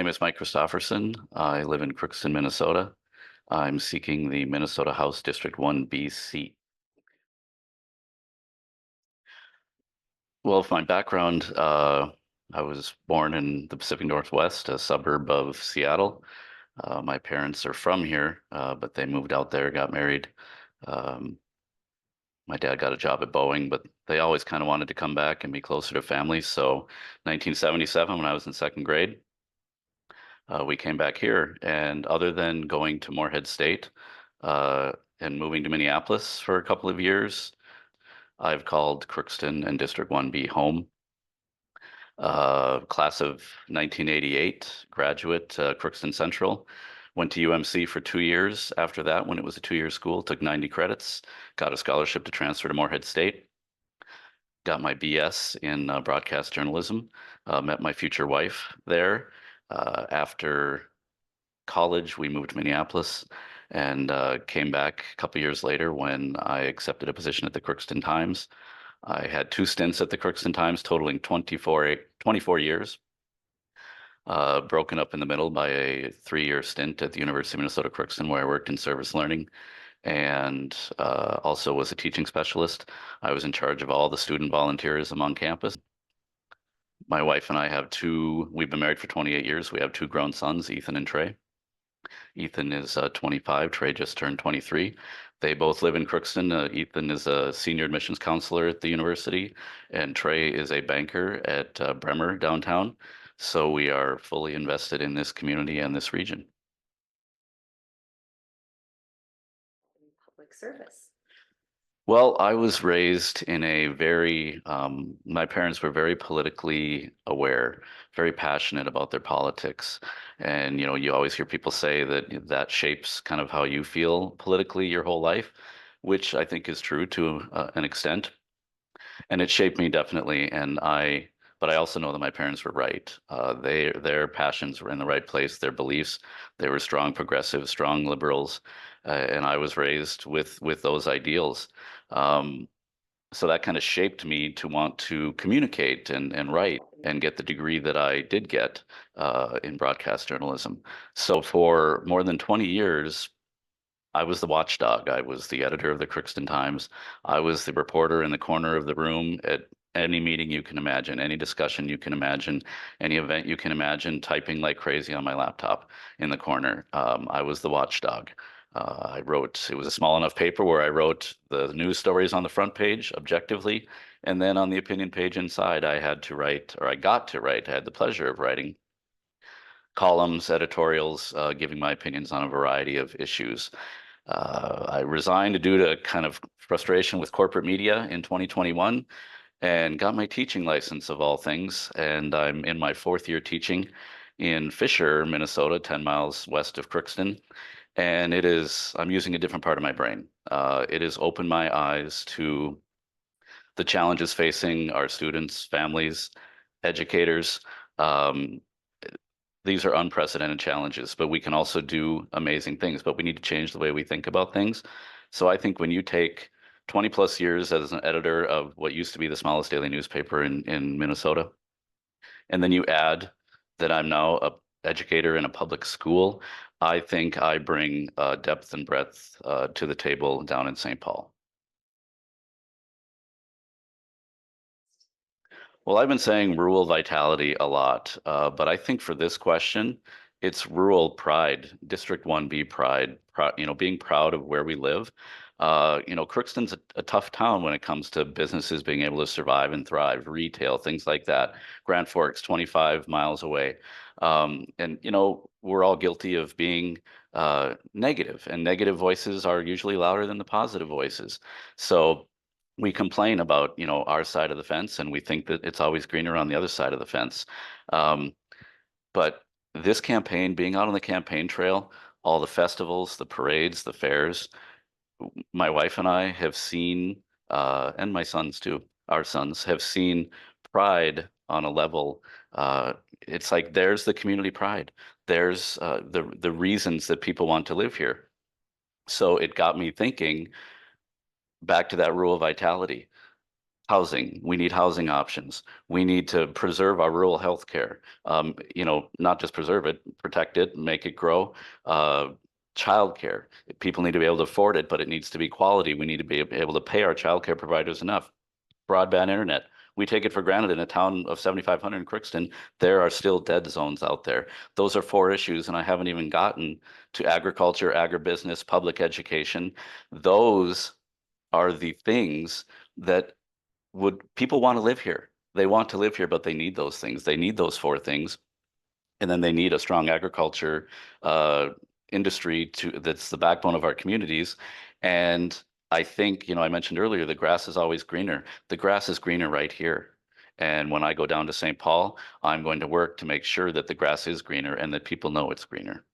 is Mike Christopherson. I live in Crookston, Minnesota. I'm seeking the Minnesota House District 1B seat. Well, for my background, I was born in the Pacific Northwest, a suburb of Seattle. My parents are from here, but they moved out there, got married. Um, my dad got a job at Boeing, but they always kind of wanted to come back and be closer to family. So 1977, when I was in second grade, we came back here. And other than going to Morehead State uh, and moving to Minneapolis for a couple of years, I've called Crookston and District 1B home. Class of 1988, graduate, Crookston Central. Went to UMC for 2 years after that when it was a 2-year school, took 90 credits, got a scholarship to transfer to Morehead State, got my BS in broadcast journalism, met my future wife there. After college, we moved to Minneapolis and came back a couple years later when I accepted a position at the Crookston Times. I had 2 stints at the Crookston Times, totaling 24 years, broken up in the middle by a 3-year stint at the University of Minnesota Crookston, where I worked in service learning and also was a teaching specialist. I was in charge of all the student volunteerism on campus. My wife and I have we've been married for 28 years. We have 2 grown sons, Ethan and Trey. Ethan is 25. Trey just turned 23. They both live in Crookston. Ethan is a senior admissions counselor at the university, and Trey is a banker at Bremer downtown. So we are fully invested in this community and this region. Public service. Well, I was raised in my parents were very politically aware, very passionate about their politics. And, you always hear people say that that shapes kind of how you feel politically your whole life, which I think is true to an extent. And it shaped me definitely. But I also know that my parents were right. Their passions were in the right place, their beliefs, they were strong progressives, strong liberals. And I was raised with those ideals. Um, so that kind of shaped me to want to communicate and write and get the degree that I did get in broadcast journalism. So for more than 20 years, I was the watchdog. I was the editor of the Crookston Times. I was the reporter in the corner of the room at any meeting you can imagine, any discussion you can imagine, any event you can imagine, typing like crazy on my laptop in the corner. I was the watchdog. It was a small enough paper where I wrote the news stories on the front page objectively. And then on the opinion page inside, I got to write, I had the pleasure of writing columns, editorials, giving my opinions on a variety of issues. I resigned due to kind of frustration with corporate media in 2021 and got my teaching license of all things. And I'm in my 4th year teaching in Fisher, Minnesota, 10 miles west of Crookston. And I'm using a different part of my brain. It has opened my eyes to the challenges facing our students, families, educators. Um, these are unprecedented challenges, but we can also do amazing things, but we need to change the way we think about things. So I think when you take 20 plus years as an editor of what used to be the smallest daily newspaper in Minnesota, and then you add that I'm now a educator in a public school, I think I bring depth and breadth to the table down in St. Paul. Well, I've been saying rural vitality a lot, but I think for this question, it's rural pride, District 1B pride, being proud of where we live. Crookston's a tough town when it comes to businesses being able to survive and thrive, retail, things like that. Grand Forks, 25 miles away. We're all guilty of being negative, and negative voices are usually louder than the positive voices. So we complain about, our side of the fence, and we think that it's always greener on the other side of the fence. But this campaign, being out on the campaign trail, all the festivals, the parades, the fairs, my wife and I have seen, and my sons too, our sons have seen pride on a level. It's like there's the community pride. There's the reasons that people want to live here. So it got me thinking back to that rural vitality. Housing. We need housing options. We need to preserve our rural health care. Not just preserve it, protect it, make it grow. Childcare. People need to be able to afford it, but it needs to be quality. We need to be able to pay our childcare providers enough. Broadband internet. We take it for granted in a town of 7,500 in Crookston. There are still dead zones out there. Those are four issues, and I haven't even gotten to agriculture, agribusiness, public education. Those are the things that would people want to live here. They want to live here, but they need those things. They need those four things, and then they need a strong agriculture uh, industry that's the backbone of our communities. And I think, I mentioned earlier, the grass is always greener. The grass is greener right here. And when I go down to St. Paul, I'm going to work to make sure that the grass is greener and that people know it's greener.